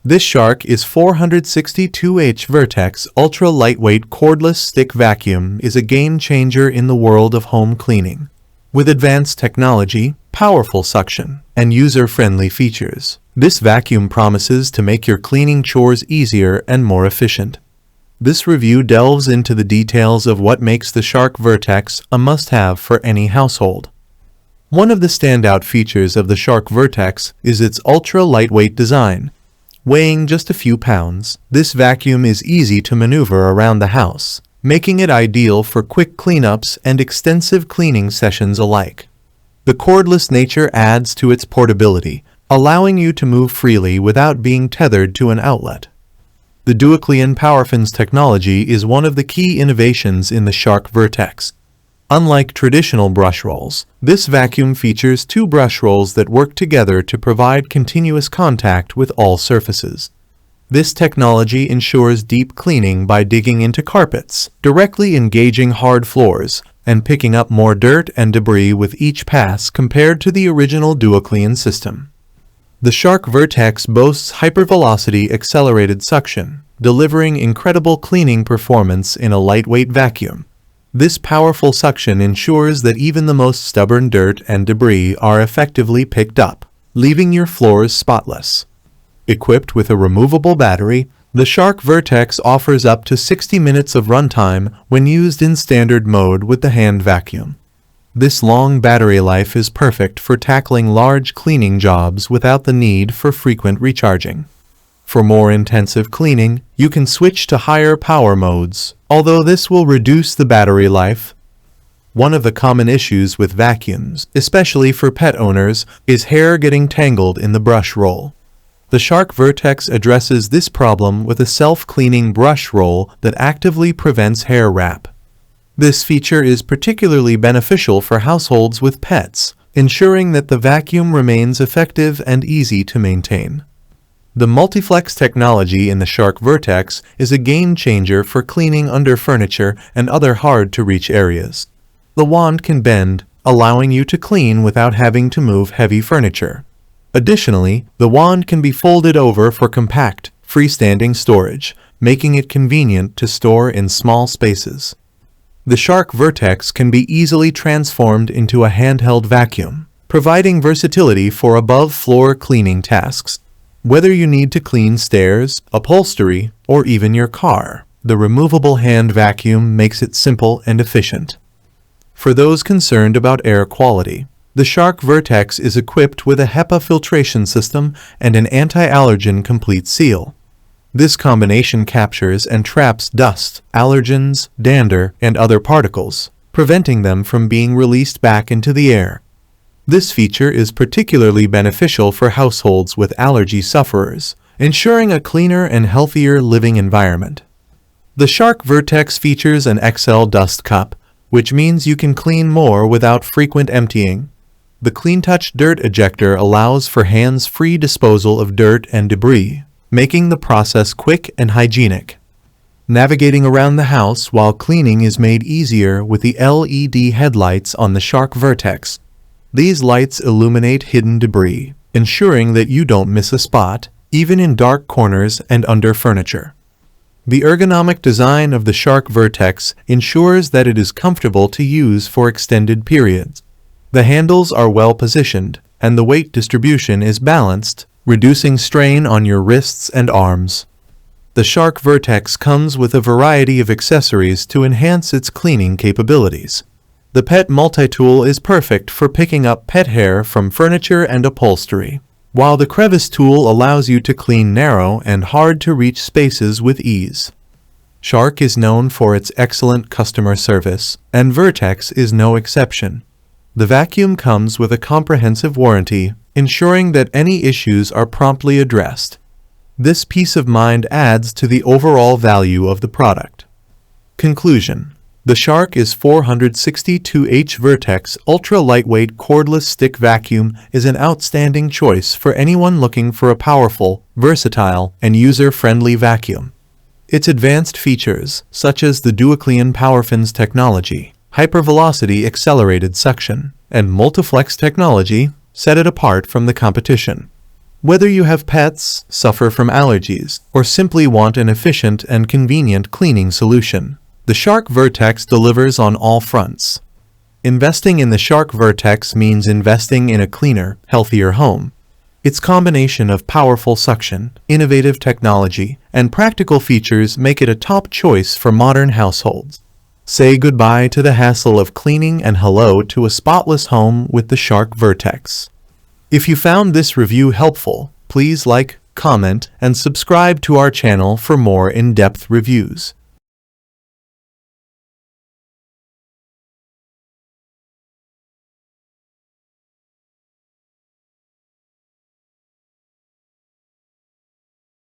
This Shark is 462H Vertex Ultra Lightweight Cordless Stick Vacuum is a game changer in the world of home cleaning. With advanced technology, powerful suction, and user-friendly features, this vacuum promises to make your cleaning chores easier and more efficient. This review delves into the details of what makes the Shark Vertex a must-have for any household. One of the standout features of the Shark Vertex is its ultra-lightweight design. Weighing just a few pounds, this vacuum is easy to maneuver around the house, making it ideal for quick cleanups and extensive cleaning sessions alike. The cordless nature adds to its portability, allowing you to move freely without being tethered to an outlet. The Duoclean PowerFins technology is one of the key innovations in the Shark Vertex. Unlike traditional brush rolls, this vacuum features two brush rolls that work together to provide continuous contact with all surfaces. This technology ensures deep cleaning by digging into carpets, directly engaging hard floors, and picking up more dirt and debris with each pass compared to the original Duoclean system. The Shark Vertex boasts hypervelocity accelerated suction, delivering incredible cleaning performance in a lightweight vacuum. This powerful suction ensures that even the most stubborn dirt and debris are effectively picked up, leaving your floors spotless. Equipped with a removable battery, the Shark Vertex offers up to 60 minutes of runtime when used in standard mode with the hand vacuum. This long battery life is perfect for tackling large cleaning jobs without the need for frequent recharging. For more intensive cleaning, you can switch to higher power modes, although this will reduce the battery life. One of the common issues with vacuums, especially for pet owners, is hair getting tangled in the brush roll. The Shark Vertex addresses this problem with a self-cleaning brush roll that actively prevents hair wrap. This feature is particularly beneficial for households with pets, ensuring that the vacuum remains effective and easy to maintain. The Multiflex technology in the Shark Vertex is a game changer for cleaning under furniture and other hard-to-reach areas. The wand can bend, allowing you to clean without having to move heavy furniture. Additionally, the wand can be folded over for compact, freestanding storage, making it convenient to store in small spaces. The Shark Vertex can be easily transformed into a handheld vacuum, providing versatility for above-floor cleaning tasks. Whether you need to clean stairs, upholstery, or even your car, the removable hand vacuum makes it simple and efficient. For those concerned about air quality, the Shark Vertex is equipped with a HEPA filtration system and an anti-allergen complete seal. This combination captures and traps dust, allergens, dander, and other particles, preventing them from being released back into the air. This feature is particularly beneficial for households with allergy sufferers, ensuring a cleaner and healthier living environment. The Shark Vertex features an XL dust cup, which means you can clean more without frequent emptying. The CleanTouch dirt ejector allows for hands-free disposal of dirt and debris, making the process quick and hygienic. Navigating around the house while cleaning is made easier with the LED headlights on the Shark Vertex. These lights illuminate hidden debris, ensuring that you don't miss a spot, even in dark corners and under furniture. The ergonomic design of the Shark Vertex ensures that it is comfortable to use for extended periods. The handles are well positioned, and the weight distribution is balanced, reducing strain on your wrists and arms. The Shark Vertex comes with a variety of accessories to enhance its cleaning capabilities. The Pet Multi-Tool is perfect for picking up pet hair from furniture and upholstery, while the Crevice Tool allows you to clean narrow and hard-to-reach spaces with ease. Shark is known for its excellent customer service, and Vertex is no exception. The vacuum comes with a comprehensive warranty, ensuring that any issues are promptly addressed. This peace of mind adds to the overall value of the product. Conclusion: the Shark is 462H Vertex Ultra Lightweight Cordless Stick Vacuum is an outstanding choice for anyone looking for a powerful, versatile, and user-friendly vacuum. Its advanced features, such as the Duoclean PowerFins technology, hypervelocity accelerated suction, and Multiflex technology, set it apart from the competition. Whether you have pets, suffer from allergies, or simply want an efficient and convenient cleaning solution, the Shark Vertex delivers on all fronts. Investing in the Shark Vertex means investing in a cleaner, healthier home. Its combination of powerful suction, innovative technology, and practical features make it a top choice for modern households. Say goodbye to the hassle of cleaning and hello to a spotless home with the Shark Vertex. If you found this review helpful, please like, comment, and subscribe to our channel for more in-depth reviews.